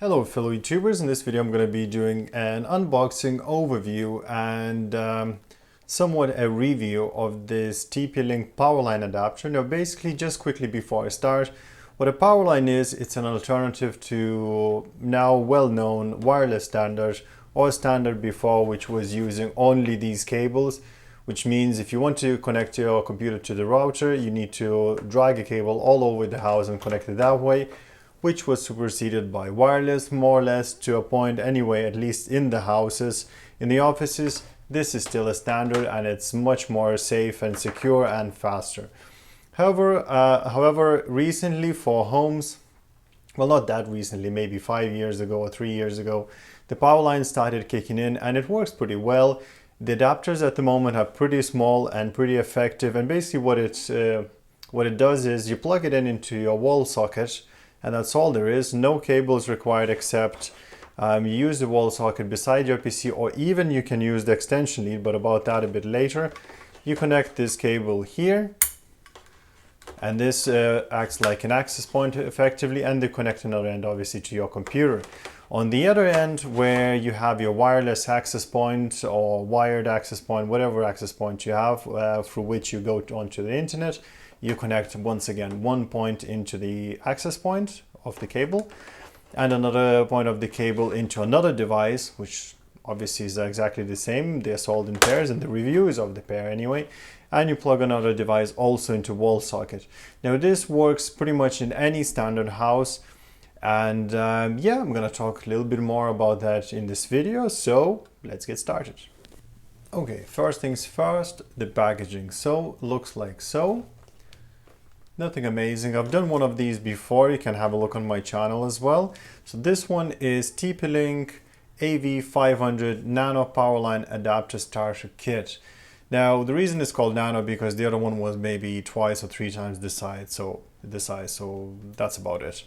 Hello fellow YouTubers, in this video I'm going to be doing an unboxing overview and somewhat a review of this TP-Link Powerline adapter. Now basically, just quickly before I start, what a Powerline is, it's an alternative to now well-known wireless standard or standard before, which was using only these cables, which means if you want to connect your computer to the router, you need to drag a cable all over the house and connect it that way, which was superseded by wireless more or less to a point anyway, at least in the houses. In the offices, this is still a standard and it's much more safe and secure and faster. However, recently for homes, well, not that recently, maybe 5 years ago or 3 years ago, the Powerline started kicking in and it works pretty well. The adapters at the moment are pretty small and pretty effective, and basically what it does is you plug it in into your wall socket, and that's all there is. No cables required except you use the wall socket beside your PC, or even you can use the extension lead, but about that a bit later. You connect this cable here, and this acts like an access point effectively, and they connect another end obviously to your computer. On the other end, where you have your wireless access point or wired access point, whatever access point you have through which you go onto the internet, you connect once again one point into the access point of the cable and another point of the cable into another device, which obviously is exactly the same. They're sold in pairs and the review is of the pair anyway. And you plug another device also into wall socket. Now this works pretty much in any standard house. And yeah, I'm gonna talk a little bit more about that in this video. So let's get started. Okay, first things first, the packaging. So looks like so. Nothing amazing. I've done one of these before. You can have a look on my channel as well. So this one is TP-Link AV500 Nano Powerline Adapter Starter Kit. Now the reason it's called Nano because the other one was maybe twice or three times the size, so that's about it.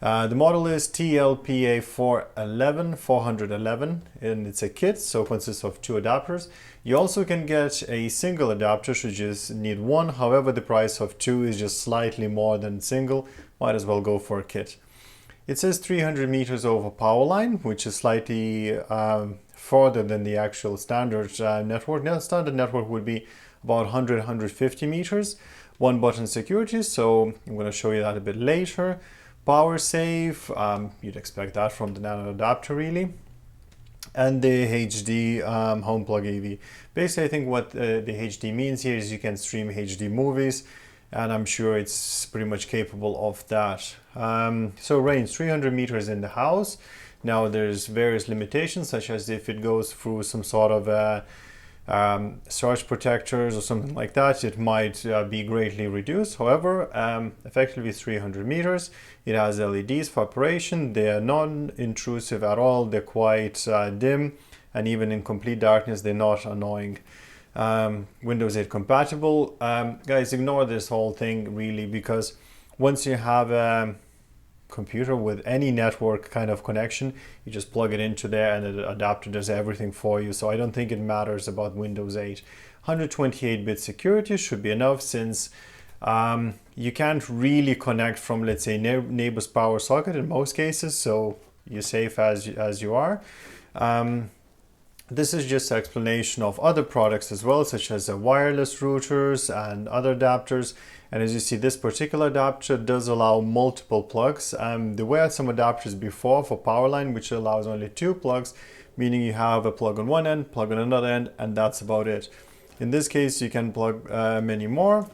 The model is TLPA 411, and it's a kit, so it consists of two adapters. You also can get a single adapter should you just need one. However, the price of two is just slightly more than single. Might as well go for a kit. It says 300 meters over Powerline, which is slightly further than the actual standard network. Now, standard network would be about 100-150 meters. One button security, so I'm going to show you that a bit later. Power save, you'd expect that from the Nano adapter really. And the HD home plug AV. Basically, I think what the HD means here is you can stream HD movies, and I'm sure it's pretty much capable of that. So range 300 meters in the house. Now there's various limitations, such as if it goes through some sort of surge protectors or something like that, it might be greatly reduced. However, effectively 300 meters. It has LEDs for operation. They are non-intrusive at all. They're quite dim, and even in complete darkness they're not annoying. Windows 8 compatible. Guys, ignore this whole thing really, because once you have a computer with any network kind of connection, you just plug it into there and the adapter does everything for you. So I don't think it matters about Windows 8. 128-bit security should be enough, since you can't really connect from, let's say, neighbor's power socket in most cases, so you're safe as you are. This is just an explanation of other products as well, such as wireless routers and other adapters. And as you see, this particular adapter does allow multiple plugs. There were some adapters before for Powerline which allows only two plugs, meaning you have a plug on one end, plug on another end, and that's about it. In this case, you can plug many more.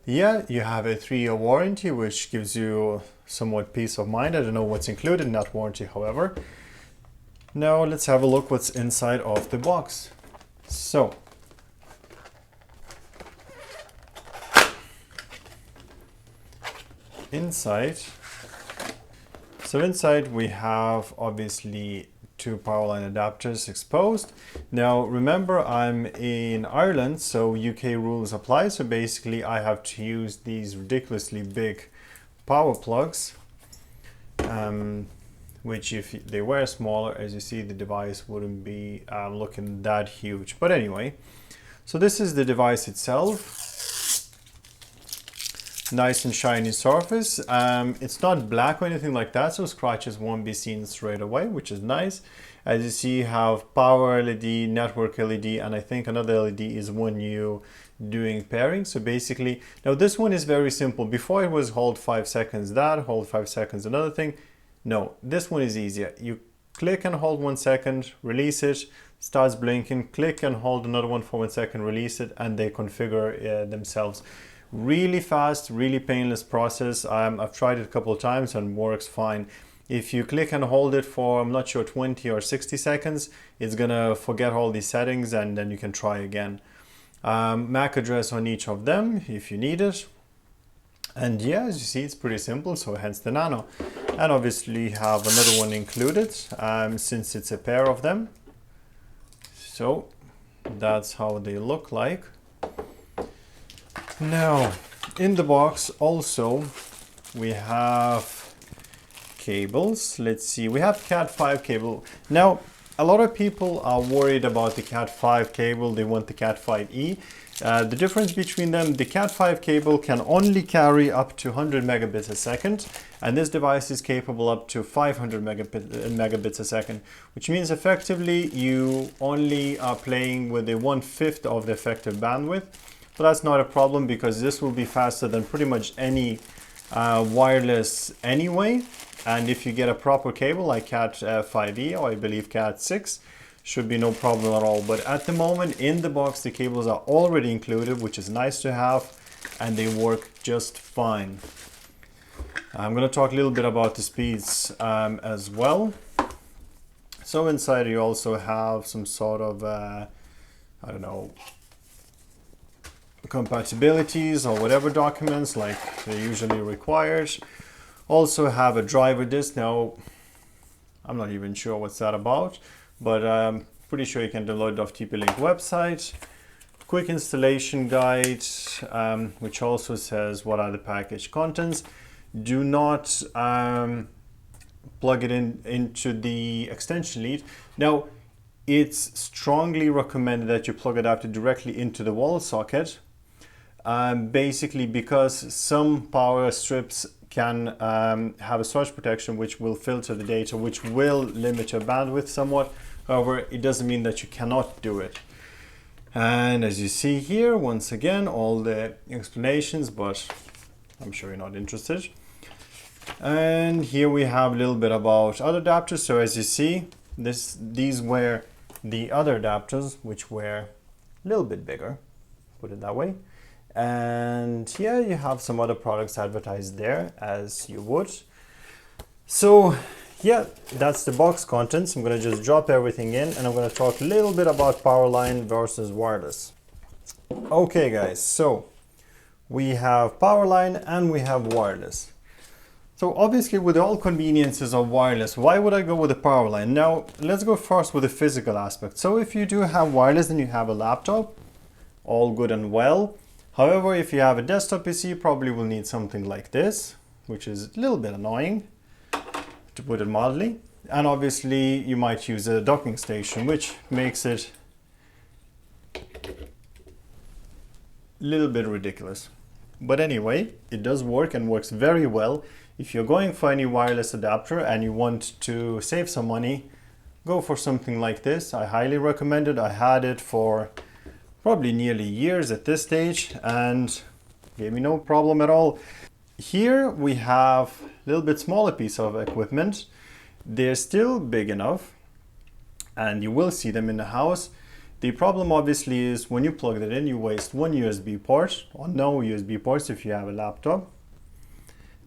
Yeah, you have a 3-year warranty, which gives you somewhat peace of mind. I don't know what's included in that warranty, however. Now let's have a look what's inside of the box. So inside we have obviously two Powerline adapters exposed. Now remember, I'm in Ireland, so UK rules apply. So basically I have to use these ridiculously big power plugs, which if they were smaller, as you see, the device wouldn't be looking that huge. But anyway, so this is the device itself. nice and shiny surface. It's not black or anything like that, so scratches won't be seen straight away, which is nice. As you see, you have power LED, network LED, and I think another LED is when you doing pairing. So basically, now this one is very simple. Before it was hold 5 seconds that, hold 5 seconds another thing. No, this one is easier. You click and hold 1 second, release it, starts blinking, click and hold another one for 1 second, release it, and they configure themselves. Really fast, really painless process. I've tried it a couple of times and works fine. If you click and hold it for, I'm not sure, 20 or 60 seconds, it's gonna forget all these settings and then you can try again. MAC address on each of them if you need it. And yeah, as you see, it's pretty simple, so hence the Nano. And obviously have another one included since it's a pair of them. So that's how they look like. Now, in the box also, we have cables. Let's see, we have Cat 5 cable. Now, a lot of people are worried about the Cat 5 cable. They want the Cat 5e. The difference between them, the Cat 5 cable can only carry up to 100 megabits a second, and this device is capable up to 500 megabits a second, which means effectively you only are playing with a 1/5 of the effective bandwidth. But that's not a problem because this will be faster than pretty much any wireless anyway. And if you get a proper cable like Cat 5e or I believe Cat 6, should be no problem at all. But at the moment in the box, the cables are already included, which is nice to have, and they work just fine. I'm going to talk a little bit about the speeds as well. So inside you also have some sort of, I don't know, compatibilities or whatever documents like they usually required. Also have a driver disk. Now, I'm not even sure what's that about, but I'm pretty sure you can download it off TP-Link website. Quick installation guide, which also says what are the package contents. Do not plug it into the extension lead. Now, it's strongly recommended that you plug adapter directly into the wall socket. Basically because some power strips can have a surge protection which will filter the data, which will limit your bandwidth somewhat. However, it doesn't mean that you cannot do it. And as you see here, once again, all the explanations, but I'm sure you're not interested. And here we have a little bit about other adapters. So as you see, these were the other adapters, which were a little bit bigger, put it that way. And yeah, you have some other products advertised there as you would. So yeah, that's the box contents. I'm going to just drop everything in and I'm going to talk a little bit about Powerline versus wireless. Okay guys, so we have Powerline and we have wireless. So obviously with all conveniences of wireless, why would I go with the Powerline? Now let's go first with the physical aspect. So if you do have wireless and you have a laptop, all good and well. However, if you have a desktop PC, you probably will need something like this, which is a little bit annoying, to put it mildly. And obviously, you might use a docking station, which makes it a little bit ridiculous. But anyway, it does work and works very well. If you're going for any wireless adapter and you want to save some money, go for something like this. I highly recommend it. I had it for probably nearly years at this stage and gave me no problem at all. Here we have a little bit smaller piece of equipment. They're still big enough and you will see them in the house. The problem obviously is when you plug it in, you waste one USB port or no USB ports if you have a laptop.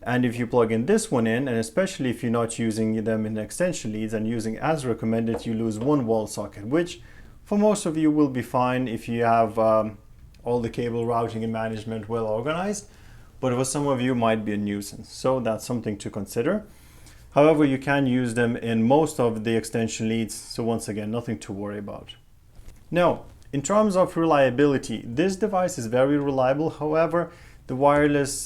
And if you plug in this one in, and especially if you're not using them in extension leads and using as recommended, you lose one wall socket, which for most of you will be fine if you have all the cable routing and management well organized, but for some of you might be a nuisance. So that's something to consider. However, you can use them in most of the extension leads. So once again, nothing to worry about. Now, in terms of reliability, this device is very reliable. However, the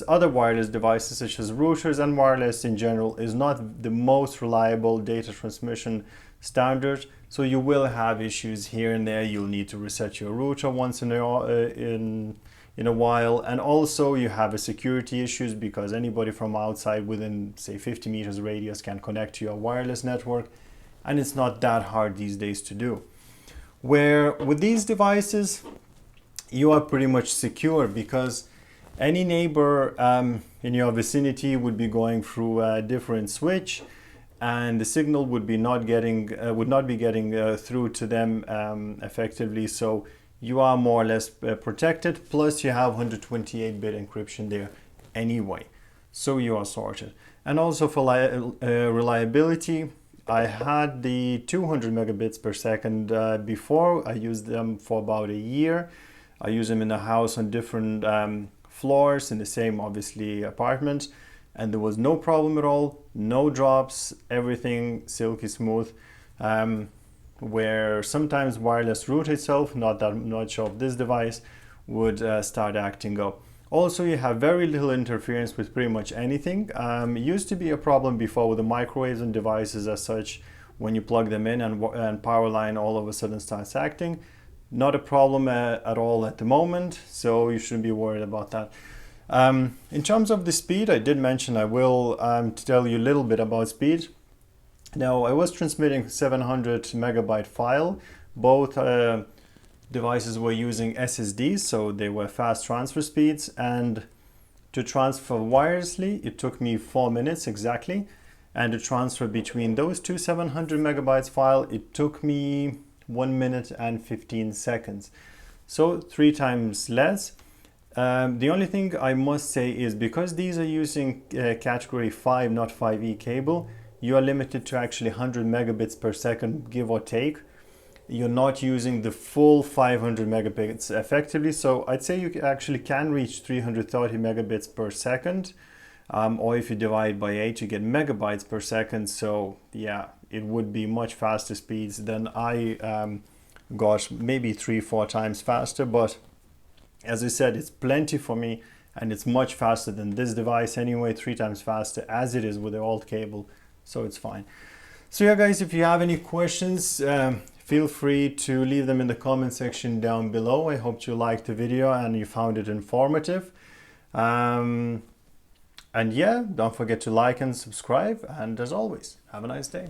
other wireless devices such as routers and wireless in general is not the most reliable data transmission standard. So you will have issues here and there. You'll need to reset your router once in in a while. And also you have a security issues because anybody from outside within say 50 meters radius can connect to your wireless network, and it's not that hard these days to do. Where with these devices you are pretty much secure because any neighbor in your vicinity would be going through a different switch, and the signal would not be getting through to them effectively. So you are more or less protected. Plus you have 128-bit encryption there anyway, so you are sorted. And also for reliability, I had the 200 megabits per second before. I used them for about a year. I use them in the house on different floors in the same, obviously, apartment, and there was no problem at all, no drops, everything silky smooth. Where sometimes wireless route itself, not that much of this device, would start acting up. Also, you have very little interference with pretty much anything. It used to be a problem before with the microwaves and devices as such, when you plug them in and Powerline all of a sudden starts acting. Not a problem at all at the moment, so you shouldn't be worried about that. In terms of the speed, I did mention I will tell you a little bit about speed. Now, I was transmitting 700 megabyte file. Both devices were using SSDs, so they were fast transfer speeds, and to transfer wirelessly, it took me 4 minutes exactly, and to transfer between those two 700 megabytes file, it took me 1 minute and 15 seconds. So 3 times less. The only thing I must say is because these are using category 5, not 5E cable, you are limited to actually 100 megabits per second, give or take. You're not using the full 500 megabits effectively. So I'd say you actually can reach 330 megabits per second. Or if you divide by 8, you get megabytes per second. So yeah, it would be much faster speeds than I got, maybe 3-4 times faster. But as I said, it's plenty for me, and it's much faster than this device anyway, 3 times faster as it is with the old cable. So it's fine. So yeah, guys, if you have any questions, feel free to leave them in the comment section down below. I hope you liked the video and you found it informative. And yeah, don't forget to like and subscribe. And as always, have a nice day.